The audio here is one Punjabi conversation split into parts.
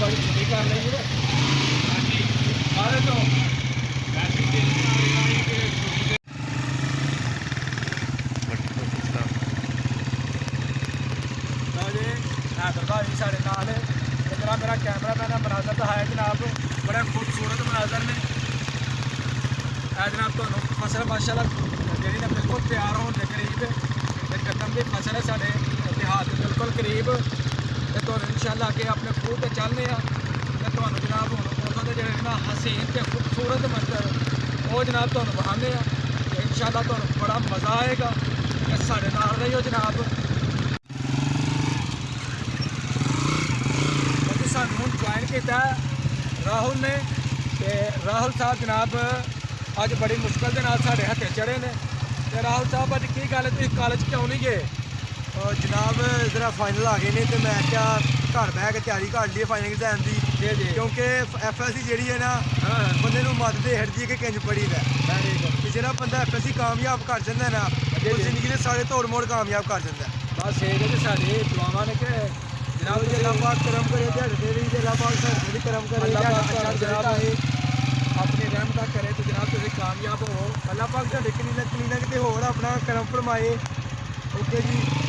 बड़ी छुट्टी कर ली है सारे तो हैदर भाई साढ़े नाल जरा मेरा कैमरा मैन मनाजर तो है जनाब बड़े खूबसूरत मनाजर ने जनाब तो फसल माशाल्लाह जी ने बिल्कुल तैयार होने के करीब है कदम की फसल है साढ़े देहात के बिल्कुल करीब तो इंशाल्लाह अगे अपने खूह पर चलने तो जनाब हूँ उतों के जोड़े ना हसीन तो खूबसूरत मंजर वो जनाब तुहानूं विखाने इंशाल्लाह तुहानूं बड़ा मज़ा आएगा साढ़े नाल रहियो जनाब सानूं हुण ज्वाइन किया राहुल ने ते राहुल साहब जनाब अज बड़ी मुश्किल के नाल साढ़े हत्थे चढ़े ने ते राहुल साहब अज की गल तुसीं कॉलेज क्यों नहीं गए जनाब इधर फाइनल आ गए ने तो मैं क्या घर बह के तैयारी कर ली फाइनल एग्जाम की क्योंकि FSC जी है ना बंदे नूं मत दे हटदी कि किंज पढ़ी दा ते जेह्ड़ा बंदा FSC कामयाब कर जांदा ना वो जिंदगी दे सारे तोड़ मोड़ कामयाब कर जांदा बस ये कि साडी दुआवां ने कि जनाब अल्लाह पाक करम करे ध्याड़े दे रही अल्लाह पाक साढ़े भी करम करे जनाब अपनी रहमत करे तो जनाब तुसीं कामयाब हो अल्लाह पाक साढ़े क्लीनिक ते होर अपना करम फरमाए ओके जी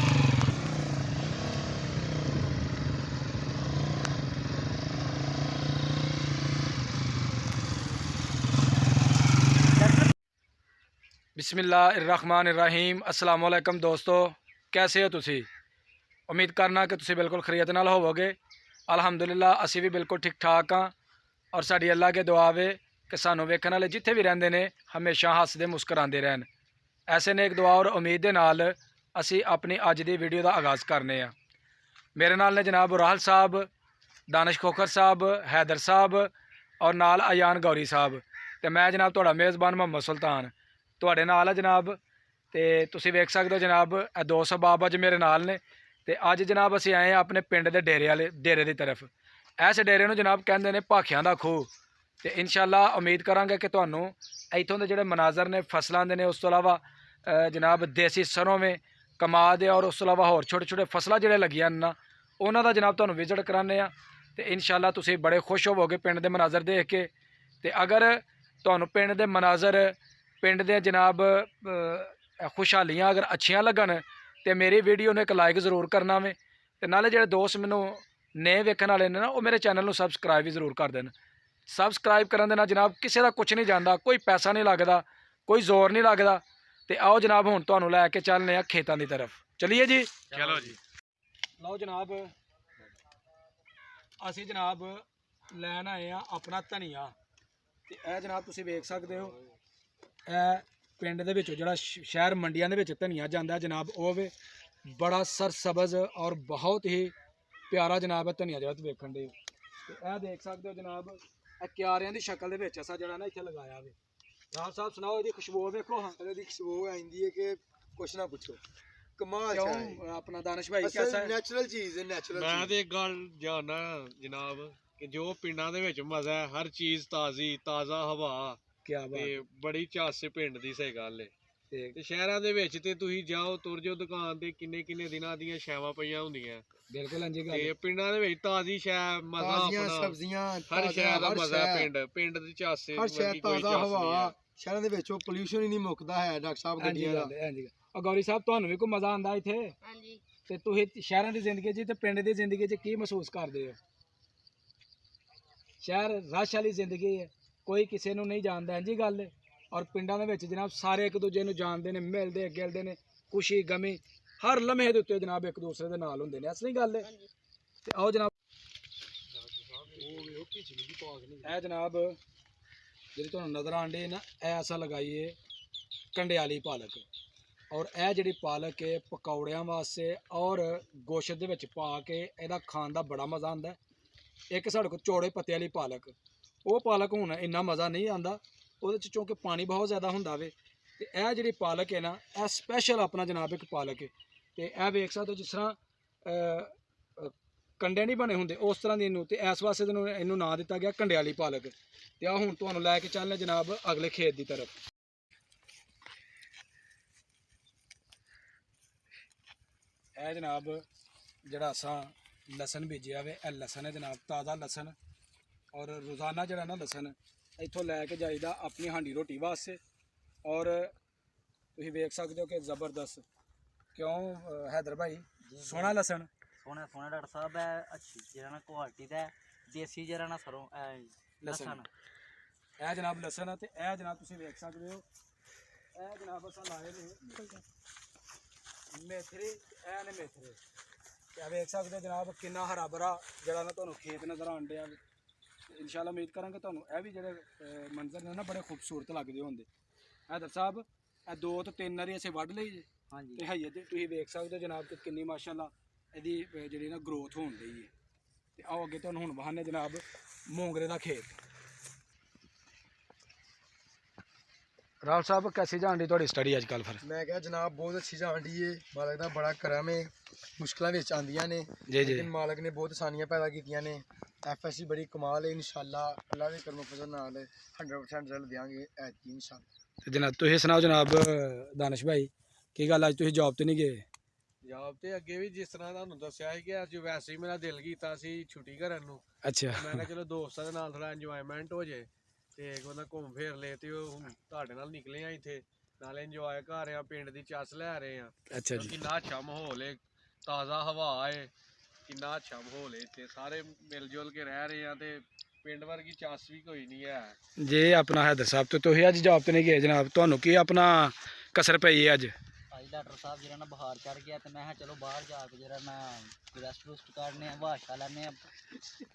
बिस्मिल्लाहिर्रहमानिर्रहीम अस्सलाम वालेकुम दोस्तों कैसे हो तुसी उम्मीद करना कि तुसी बिल्कुल खरीयत नाल होवोगे अल्हम्दुलिल्लाह असी भी बिल्कुल ठीक ठाक हाँ और साडी अल्लाह के दुआ वे कि सानू वेखण वाले जिथे भी रहिंदे ने हमेशा हसदे मुस्करांदे रहन ऐसे ने एक दुआ और उम्मीद दे नाल असी अपनी अज दी वीडियो का आगाज़ करने मेरे नाल ने जनाब राहुल साहब दानिश खोखर साहब हैदर साहब और नाल अयान गौरी साहब तो मैं जनाब तुहाडा मेज़बान मोहम्मद सुल्तान तुहाडे नाल है जनाब तो तुसीं वेख सकते हो जनाब दो सबाब अज मेरे नाल ने तो अज जनाब असीं आए हैं अपने पिंड के डेरे वाले डेरे की तरफ इस डेरे नूं जनाब कहंदे ने भाखियां दा खूह तो इंशाअल्लाह उम्मीद करांगे कि तुहानूं इत्थों के जिहड़े मनाजर ने फसलों के ने उस तो इलावा जनाब देसी सरों में कमाद और उस तो इलावा होर छोटे छोटे फसलां जिहड़े लगियां ना उन्हां दा जनाब तुहानूं विजिट कराने तो इंशाअल्लाह तुसीं बड़े खुश होवोगे पिंड के मनाजर देख के तो अगर तुहानूं पिंड के मनाजर पिंड दे जनाब खुशहालियाँ अगर अच्छियां लगन तो मेरी वीडियो ने एक लाइक जरूर करना वे तो नाले जो दोस्त मैनू नए वेखण वाले ने ना वो मेरे चैनल को सबसक्राइब भी जरूर कर देन सबसक्राइब करन दे नाल जनाब किसी का कुछ नहीं जाता कोई पैसा नहीं लगता कोई जोर नहीं लगता तो आओ जनाब हुण तुहानूं लैके चलने आ खेतों की तरफ चलिए जी चलो जी लो जनाब असी जनाब लैन आए हैं अपना धनिया तो यह जनाब तुसीं वेख सकते हो पिंड दे विचों जिहड़ा शहर मंडियां दे विच धनिया जांदा जनाब वो वे बड़ा सरसबज और बहुत ही प्यारा जनाब है धनिया जिहड़ा तुसीं वेखण दे ते यह देख सकते हो जनाब क्यारियां दी शक्ल दे विच असां जिहड़ा ना इत्थे लगाया वे राहुल साहब सुनाओ इहदी खुशबू वेखो हाँ ਇਹਦੀ ਖੁਸ਼ਬੂ ਆਂਦੀ ਹੈ कि कुछ ना पूछो कमाल क्यों अपना दानिश भाई कैसा है नेचुरल चीज है नेचुरल मैं तो एक गल जानना जनाब कि जो पिंडां दे विच मजा है हर चीज ताजी ताज़ा हवा क्या ते बात बड़ी झस पिंड दी सही गल है ते ते शहरां दे विच ते तुसीं जाओ तुर जाओ दुकान ते किन्ने किन्ने दिनां दियां छावां पईयां हुंदियां बिल्कुल अंजी ते गल पिंडां दे विच ताजी शै मजा ताजियां अपना सब्जियां हर शै दा मजा पिंड दी झस हर शै वर्गी कोई ताजा झस हवा नहीं है शहरां दे विच पोल्यूशन ही नहीं मुकदा है डॉक्टर साहब गड्डियां दा और गौरी साहब तुहानूं भी कोई मजा आंदा इत्थे ਹਾਂਜੀ ते तुसीं शहरां दी जिंदगी च ते पिंड दी जिंदगी च की महसूस करदे हो शहर रश वाली जिंदगी है कोई किसी नूं नहीं जानदा इंजी गल है और पिंडां दे विच जनाब सारे एक दूजे नूं जानदे ने मिलदे गिलदे ने खुशी गमी हर लम्हे दे उत्ते जनाब एक दूसरे दे नाल हुंदे ने असली गल है ते आओ जनाब ए जनाब जिहड़ी तुहानूं नज़र आंदी ना ए असां लगाई है कंडियाली पालक और यह जी पालक है पकौड़ियां वास्ते और गोश्त दे विच पा के इहदा खाण दा बड़ा मज़ा आंदा एक साढ़े कोल चौड़े पत्ते वाली पालक वो पालक हुण इन्ना मज़ा नहीं आंदा ਉਹਦੇ ਚ चूँकि पानी बहुत ज़्यादा ਹੁੰਦਾ ਵੇ ਤੇ ਇਹ ਜਿਹੜੀ ਪਾਲਕ ਹੈ ਨਾ ਇਹ ਸਪੈਸ਼ਲ ਆਪਣਾ ਜਨਾਬ ਇੱਕ ਪਾਲਕ ਹੈ ਤੇ ਇਹ ਵੇਖ ਸਕਦੇ ਹੋ ਜਿਸ ਤਰ੍ਹਾਂ ਕੰਡੇ ਨਹੀਂ ਬਣੇ ਹੁੰਦੇ ਉਸ ਤਰ੍ਹਾਂ ਦੀ ਇਹਨੂੰ ਤੇ ਇਸ ਵਾਸਤੇ ਇਹਨੂੰ ਨਾਂ ਦਿੱਤਾ ਗਿਆ ਕੰਡੇ ਵਾਲੀ ਪਾਲਕ ਤੇ ਆ ਹੁਣ ਤੁਹਾਨੂੰ ਲੈ ਕੇ ਚੱਲਨੇ ਜਨਾਬ ਅਗਲੇ ਖੇਤ ਦੀ ਤਰਫ ਇਹ ਜਨਾਬ ਜਿਹੜਾ ਅਸਾਂ ਲਸਣ ਬੀਜਿਆ ਵੇ। ਇਹ ਲਸਣ ਹੈ ਜਨਾਬ, ਤਾਜ਼ਾ ਲਸਣ। ਔਰ ਰੋਜ਼ਾਨਾ ਜਿਹੜਾ ਨਾ ਲਸਣ ਇੱਥੋਂ ਲੈ ਕੇ ਜਾਈਦਾ ਆਪਣੀ ਹਾਂਡੀ ਰੋਟੀ ਵਾਸਤੇ। ਔਰ ਤੁਸੀਂ ਵੇਖ ਸਕਦੇ ਹੋ ਕਿ ਜ਼ਬਰਦਸਤ, ਕਿਉਂ ਹੈਦਰ ਭਾਈ, ਸੋਹਣਾ ਲਸਣ। ਸੋਹਣਾ ਸੋਹਣਾ ਡਾਕਟਰ ਸਾਹਿਬ ਹੈ, ਅੱਛੀ ਜਿਹੜਾ ਨਾ ਕੁਆਲਿਟੀ ਦਾ ਹੈ, ਦੇਸੀ ਜਿਹੜਾ ਨਾ ਸਰੋਂ ਲਸਣ। ਇਹ ਜਨਾਬ ਲਸਣ ਹੈ। ਤੇ ਇਹ ਜਨਾਬ ਤੁਸੀਂ ਵੇਖ ਸਕਦੇ ਹੋ, ਇਹ ਜਨਾਬ ਅਸਾਂ ਲਾਏ ਨੇ ਮੇਥਰੇ। ਇਹ ਨੇ ਮੇਥਰੇ। ਤੇ ਵੇਖ ਸਕਦੇ ਹੋ ਜਨਾਬ ਕਿੰਨਾ ਹਰਾ ਭਰਾ ਜਿਹੜਾ ਨਾ ਤੁਹਾਨੂੰ ਖੇਤ ਨਜ਼ਰ ਆਉਣ ਡਿਆ। ਇਨਸ਼ਾਅੱਲਾ ਉਮੀਦ ਕਰਾਂਗੇ ਤੁਹਾਨੂੰ ਇਹ ਵੀ ਜਿਹੜੇ ਮੰਜ਼ਰ ਨੇ ਨਾ ਬੜੇ ਖੂਬਸੂਰਤ ਲੱਗਦੇ ਹੁੰਦੇ। ਹੈਦਰ ਸਾਹਿਬ ਇਹ 2 ਤੋਂ 3 ਵਾਰੀ ਅਸੀਂ ਵੱਢ ਲਈ ਜੀ। ਹਾਂਜੀ ਤੇ ਹਈਏ ਤੇ ਤੁਸੀਂ ਵੇਖ ਸਕਦੇ ਹੋ ਜਨਾਬ ਕਿ ਕਿੰਨੀ ਮਾਸ਼ਾਅੱਲਾ ਇਹਦੀ ਜਿਹੜੀ ਨਾ ਗਰੋਥ ਹੋਣ ਡਈ ਹੈ। ਤੇ ਆਓ ਅੱਗੇ ਤੁਹਾਨੂੰ ਹੁਣ ਵਹਾਨੇ ਜਨਾਬ ਮੋਂਗਰੇ ਦਾ ਖੇਤ। ਰਾਹੁਲ ਸਾਹਿਬ कैसी जान रही ਤੁਹਾਡੀ ਸਟੱਡੀ ਅੱਜ ਕੱਲ੍ਹ ਫਿਰ? ਮੈਂ ਕਿਹਾ ਜਨਾਬ ਬਹੁਤ ਅੱਛੀ ਜਾਣ ਦੀ ਏ, ਮਾਲਕ ਦਾ ਬੜਾ ਕਰਮ ਏ। ਮੁਸ਼ਕਲਾਂ ਵਿੱਚ ਆਉਂਦੀਆਂ ਨੇ ਜੀ ਜੀ। ਲੇਕਿਨ ਮਾਲਕ ਨੇ ਬਹੁਤ ਆਸਾਨੀਆਂ ਪੈਦਾ ਕੀਤੀਆਂ ਨੇ। ਐਫਐਸਸੀ ਬੜੀ ਕਮਾਲ ਏ, ਇਨਸ਼ਾਅੱਲਾ ਅੱਲਾ ਦੇ ਕਰਮ ਫਜ਼ਲ ਨਾਲ 100% ਰਿਜ਼ਲਟ ਦੇਵਾਂਗੇ ਐਤਕੀ ਇਨਸ਼ਾਅੱਲਾ। ਤੇ ਜਨਾਬ ਤੁਸੀਂ ਸੁਣਾਓ ਜਨਾਬ ਦਾਨਿਸ਼ ਭਾਈ, ਕੀ ਗੱਲ ਅੱਜ ਤੁਸੀਂ ਜੌਬ ਤੇ ਨਹੀਂ ਗਏ? ਪੰਜਾਬ ਤੇ ਅੱਗੇ ਵੀ ਜਿਸ ਤਰ੍ਹਾਂ ਤੁਹਾਨੂੰ ਦੱਸਿਆ ਸੀ ਕਿ ਅੱਜ ਵੈਸੇ ਹੀ ਮੇਰਾ ਦਿਲ ਕੀਤਾ ਸੀ ਛੁੱਟੀ ਕਰਨ ਨੂੰ। ਅੱਛਾ ਮੈਂ ਕਿਹਾ ਚਲੋ ਦੋਸਤਾਂ ਦੇ ਨਾਲ ਥੋੜਾ ਇੰਜੋਇਮੈਂਟ ਹੋ ਜੇ ਤੇ ਉਹਦਾ ਘੁੰਮ ਫੇਰ ਲੈ ਤੇ ਉਹ ਹੁਣ ਤੁਹਾਡੇ ਨਾਲ ਨਿਕਲੇ ਆ ਇੱਥੇ, ਨਾਲੇ ਇੰਜੋਏ ਕਰ ਰਹੇ ਆ, ਪਿੰਡ ਦੀ ਚੱਸ ਲੈ ਰਹੇ ਆ। ਅੱਛਾ ਜੀ। ਕਿੰਨਾ ਅੱਛਾ ਮਾਹੌਲ ਏ, ਤਾਜ਼ਾ ਹਵਾ ਏ, ਕਿੰਨਾ ਅੱਛਾ ਮਾਹੌਲ ਏ ਇੱਥੇ, ਸਾਰੇ ਮਿਲ ਜੁਲ ਕੇ ਰਹਿ ਰਹੇ ਆ ਤੇ ਪਿੰਡ ਵਰਗੀ ਚੱਸ ਵੀ ਕੋਈ ਨਹੀਂ ਹੈ। ਜੇ ਆਪਣਾ ਹੈਦਰ ਸਾਹਿਬ ਤੋਂ ਤੁਸੀਂ ਅੱਜ ਜੌਬ ਤੇ ਨਹੀਂ ਗਏ ਜਨਾਬ, ਤੁਹਾਨੂੰ ਕੀ ਆਪਣਾ ਕਸਰ ਪਈ ਹੈ ਅੱਜ? ਅੱਜ ਡਾਕਟਰ ਸਾਹਿਬ ਜਿਹੜਾ ਨਾ ਬੁਖਾਰ ਚੜ ਗਿਆ ਤੇ ਮੈਂ ਕਿਹਾ ਚਲੋ ਬਾਹਰ ਜਾ ਕੇ ਜਿਹੜਾ ਨਾ ਰੈਸਟ ਰੁਸਟ ਕਰਨੇ ਆ, ਵਾਸ਼ਾ ਲੈਣੇ ਆ।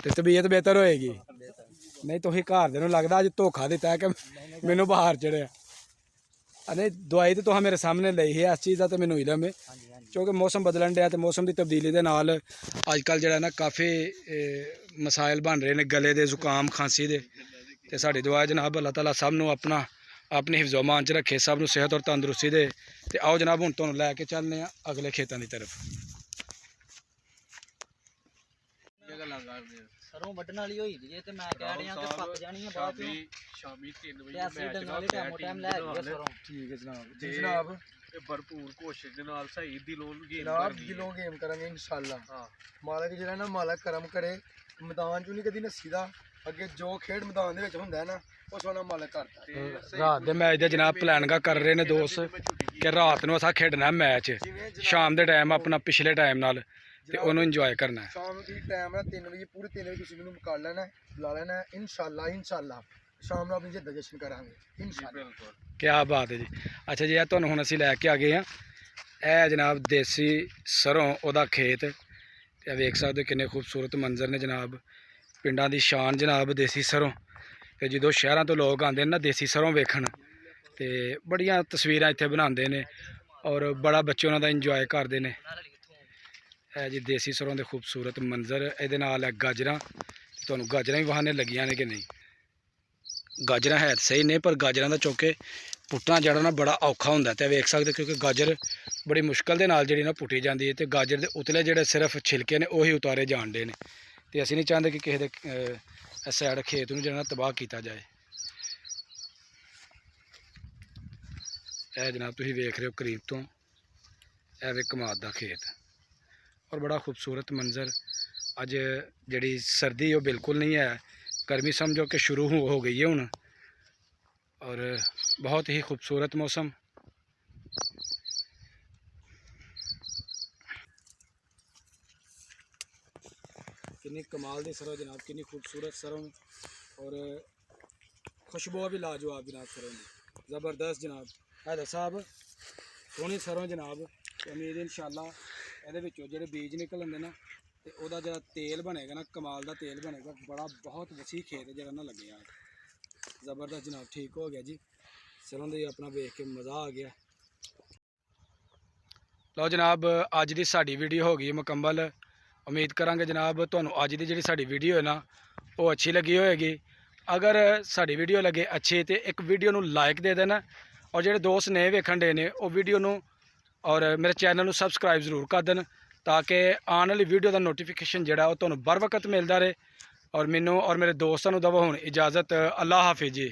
ਤੇ ਤਬੀਅਤ ਬਿਹਤਰ ਹੋਏਗੀ। ਨਹੀਂ ਤੁਸੀਂ ਘਰ ਦੇ ਨੂੰ ਲੱਗਦਾ ਅੱਜ ਧੋਖਾ ਦਿੱਤਾ ਹੈ ਕਿ ਮੈਨੂੰ ਬੁਖਾਰ ਚੜਿਆ। ਨਹੀਂ ਦਵਾਈ ਤਾਂ ਤੁਸੀਂ ਮੇਰੇ ਸਾਹਮਣੇ ਲਈ ਹੈ, ਇਸ ਚੀਜ਼ ਦਾ ਤਾਂ ਮੈਨੂੰ ਇਲਮ ਹੈ। ਹਾਂਜੀ ਹਾਂਜੀ ਕਿਉਂਕਿ ਮੌਸਮ ਬਦਲਣ ਡਿਆ ਤੇ ਮੌਸਮ ਦੀ ਤਬਦੀਲੀ ਦੇ ਨਾਲ ਅੱਜ ਕੱਲ੍ਹ ਜਿਹੜਾ ਨਾ ਕਾਫੀ ਮਸਾਇਲ ਬਣ ਰਹੇ ਨੇ ਗਲੇ ਦੇ, ਜ਼ੁਕਾਮ, ਖਾਂਸੀ ਦੇ। ਤੇ ਸਾਡੀ ਦੁਆ ਹੈ ਜਨਾਬ ਅੱਲਾਹ ਤਾਲਾ ਸਭ ਨੂੰ ਆਪਣੀ ਹਿਫਜ਼ੋ ਮਾਨ ਚ ਰੱਖੇ, ਸਭ ਨੂੰ ਸਿਹਤ ਔਰ ਤੰਦਰੁਸਤੀ ਦੇ। ਤੇ ਆਓ ਜਨਾਬ ਹੁਣ ਤੁਹਾਨੂੰ ਲੈ ਕੇ ਚੱਲਦੇ ਹਾਂ ਅਗਲੇ ਖੇਤਾਂ ਦੀ ਤਰਫ। ਇਹ ਗੱਲਾਂ ਕਰਦੇ ਆ ਸਰੋਂ ਵੱਢਣ ਵਾਲੀ ਹੋਈ ਦੀ ਜੇ ਤੇ ਮੈਂ ਕਹਿ ਰਿਹਾ ਕਿ ਪੱਕ ਜਾਣੀ ਆ ਬਾਅਦ ਚੋਂ। ਸ਼ਾਮੀ 3 ਤੇ ਵਜੇ ਅਸੀਂ ਮੈਚ ਡੰਗਰਾਂ ਦੇ ਟਾਈਮੋ ਟਾਈਮ ਲੈ ਆਈਏ ਸਰੋਂ। ਠੀਕ ਹੈ ਜਨਾਬ। ਤੇ ਜੀ ਜਨਾਬ। ਤੇ ਭਰਪੂਰ ਕੋਸ਼ਿਸ਼ ਦੇ ਨਾਲ ਸਹੀ ਦਿਲੋਂ ਗੇਮ ਜਨਾਬ ਕਰਨੀ ਦਿਲੋਂ ਗੇਮ ਕਰਾਂਗੇ ਇਨਸ਼ਾਅੱਲਾ। ਹਾਂ ਮਾਲਕ ਜਿਹੜਾ ਨਾ ਮਾਲਕ ਕਰਮ ਕਰੇ, ਮੈਦਾਨ 'ਚੋਂ ਨਹੀਂ ਕਦੀ ਨੱਸੀਦਾ। ਅੱਗੇ ਜੋ ਖੇਡ ਮੈਦਾਨ ਦੇ ਵਿੱਚ ਹੁੰਦਾ ਹੈ ਨਾ ਉਹ ਸੋਨਾ ਮਾਲਕ ਕਰਦਾ। ਤੇ ਰਾਤ ਦੇ ਮੈਚ ਦੇ ਜਨਾਬ ਪਲਾਨਿੰਗਾਂ ਕਰ ਰਹੇ ਨੇ ਦੋਸਤ ਕਿ ਰਾਤ ਨੂੰ ਅਸਾਂ ਖੇਡਣਾ ਮੈਚ ਸ਼ਾਮ ਦੇ ਟਾਈਮ ਆਪਣਾ ਪਿਛਲੇ ਟਾਈਮ ਨਾਲ, ਤੇ ਉਹਨੂੰ ਇੰਜੋਏ ਕਰਨਾ ਹੈ। ਸ਼ਾਮ ਨੂੰ ਦੀ ਟਾਈਮ ਹੈ 3 ਵਜੇ, ਪੂਰੇ 3 ਵਜੇ ਤੁਸੀਂ ਮੈਨੂੰ ਕਰ ਲੈਣਾ, ਬੁਲਾ ਲੈਣਾ ਇਨਸ਼ਾਅੱਲਾ। ਸ਼ਾਮ ਨੂੰ ਆਪਣੀ ਜਿੱਦ ਜਸ਼ਨ ਕਰਾਂਗੇ ਇਨਸ਼ਾਅੱਲਾ। ਬਿਲਕੁਲ ਕਿਆ ਬਾਤ ਹੈ ਜੀ। ਅੱਛਾ ਜੀ, ਇਹ ਤੁਹਾਨੂੰ ਹੁਣ ਅਸੀਂ ਲੈ ਕੇ ਆ ਗਏ ਹਾਂ। ਇਹ ਜਨਾਬ ਦੇਸੀ ਸਰੋਂ ਉਹਦਾ ਖੇਤ। ਤੇ ਵੇਖ ਸਕਦੇ ਹੋ ਕਿੰਨੇ ਖੂਬਸੂਰਤ ਮੰਜ਼ਰ ਨੇ ਜਨਾਬ, ਪਿੰਡਾਂ ਦੀ ਸ਼ਾਨ ਜਨਾਬ ਦੇਸੀ ਸਰੋਂ। ਤੇ ਜਦੋਂ ਸ਼ਹਿਰਾਂ ਤੋਂ ਲੋਕ ਆਉਂਦੇ ਨੇ ਨਾ ਦੇਸੀ ਸਰੋਂ ਵੇਖਣ, ਤੇ ਬੜੀਆਂ ਤਸਵੀਰਾਂ ਇੱਥੇ ਬਣਾਉਂਦੇ ਨੇ ਔਰ ਬੜਾ ਬੱਚੇ ਉਹਨਾਂ ਦਾ ਇੰਜੋਏ ਕਰਦੇ ਨੇ। ਇਹ ਜੀ ਦੇਸੀ ਸਰੋਂ ਦੇ ਖੂਬਸੂਰਤ ਮੰਜ਼ਰ। ਇਹਦੇ ਨਾਲ ਹੈ ਗਾਜਰਾਂ। ਤੁਹਾਨੂੰ ਗਾਜਰਾਂ ਵੀ ਵਹਾਨੇ ਲੱਗੀਆਂ ਨੇ ਕਿ ਨਹੀਂ? ਗਾਜਰਾਂ ਹੈ ਤਾਂ ਸਹੀ ਨੇ, ਪਰ ਗਾਜਰਾਂ ਦਾ ਚੌਕੇ ਪੁੱਟਣਾ ਜਿਹੜਾ ਨਾ ਬੜਾ ਔਖਾ ਹੁੰਦਾ। ਤੇ ਵੇਖ ਸਕਦੇ ਕਿਉਂਕਿ ਗਾਜਰ ਬੜੀ ਮੁਸ਼ਕਲ ਦੇ ਨਾਲ ਜਿਹੜੀ ਨਾ ਪੁੱਟੀ ਜਾਂਦੀ ਹੈ। ਤੇ ਗਾਜਰ ਦੇ ਉਤਲੇ ਜਿਹੜੇ ਸਿਰਫ ਛਿਲਕੇ ਨੇ ਉਹੀ ਉਤਾਰੇ ਜਾਣਦੇ ਨੇ। ਤੇ ਅਸੀਂ ਨਹੀਂ ਚਾਹੁੰਦੇ ਕਿ ਕਿਸੇ ਦੇ ਸਾਈਡ ਖੇਤ ਨੂੰ ਜਿਹੜਾ ਨਾ ਤਬਾਹ ਕੀਤਾ ਜਾਏ। ਇਹ ਜਨਾਬ ਤੁਸੀਂ ਵੇਖ ਰਹੇ ਹੋ ਕਰੀਬ ਤੋਂ, ਇਹ ਵੇ ਕਮਾਦ ਦਾ ਖੇਤ ਔਰ ਬੜਾ ਖੂਬਸੂਰਤ ਮੰਜ਼ਰ। ਅੱਜ ਜਿਹੜੀ ਸਰਦੀ ਉਹ ਬਿਲਕੁਲ ਨਹੀਂ ਹੈ, गर्मी समझो कि शुरू हो गई है हूँ, और बहुत ही खूबसूरत मौसम। कितनी कमाल दी सरों जनाब, कितनी खूबसूरत सरों और खुशबू भी लाजवाब जनाब सरों की ज़बरदस्त जनाब। हैदर साहब सोहनी सरों जनाब, उम्मीद इंशाअल्लाह ਇਹਦੇ ਵਿੱਚੋਂ ਜਿਹੜੇ ਬੀਜ ਨਿਕਲਣਦੇ ਨਾ ਤੇ ਉਹਦਾ ਜਿਹੜਾ ਤੇਲ ਬਣੇਗਾ ਨਾ, ਕਮਾਲ ਦਾ ਤੇਲ ਬਣੇਗਾ। ਬੜਾ ਬਹੁਤ ਵਸੀ ਖੇਤ ਜਿਹੜਾ ਨਾ ਲੱਗਿਆ ਜ਼ਬਰਦਸਤ ਜਨਾਬ। ਠੀਕ ਹੋ ਗਿਆ ਜੀ, ਸਰੋਂ ਦੇ ਆਪਣਾ ਵੇਖ ਕੇ ਮਜ਼ਾ ਆ ਗਿਆ। ਲਓ ਜਨਾਬ, ਅੱਜ ਦੀ ਸਾਡੀ ਵੀਡੀਓ ਹੋ ਗਈ ਮੁਕੰਮਲ। ਉਮੀਦ ਕਰਾਂਗੇ ਜਨਾਬ ਤੁਹਾਨੂੰ ਅੱਜ ਦੀ ਜਿਹੜੀ ਸਾਡੀ ਵੀਡੀਓ ਹੈ ਨਾ ਉਹ ਅੱਛੀ ਲੱਗੀ ਹੋਏਗੀ। ਅਗਰ ਸਾਡੀ ਵੀਡੀਓ ਲੱਗੇ ਅੱਛੀ ਤੇ ਇੱਕ ਵੀਡੀਓ ਨੂੰ ਲਾਈਕ ਦੇ ਦੇਣਾ, ਔਰ ਜਿਹੜੇ ਦੋਸਤ ਨਵੇਂ ਵੇਖਣ ਦੇ ਨੇ ਉਹ ਵੀਡੀਓ ਨੂੰ और मेरे चैनल ਨੂੰ सबसक्राइब ਜ਼ਰੂਰ ਕਰ ਦੇਣ, ਤਾਂ ਕਿ ਆਉਣ ਵਾਲੀ ਵੀਡੀਓ ਦਾ ਨੋਟੀਫਿਕੇਸ਼ਨ ਜਿਹੜਾ ਉਹ ਤੁਹਾਨੂੰ बर वक्त ਮਿਲਦਾ ਰਹੇ। और ਮੈਨੂੰ और मेरे दोस्तों ਨੂੰ ਦਵੋ ਹੁਣ ਇਜਾਜ਼ਤ। ਅੱਲਾ ਹਾਫਿਜ਼ ਜੀ।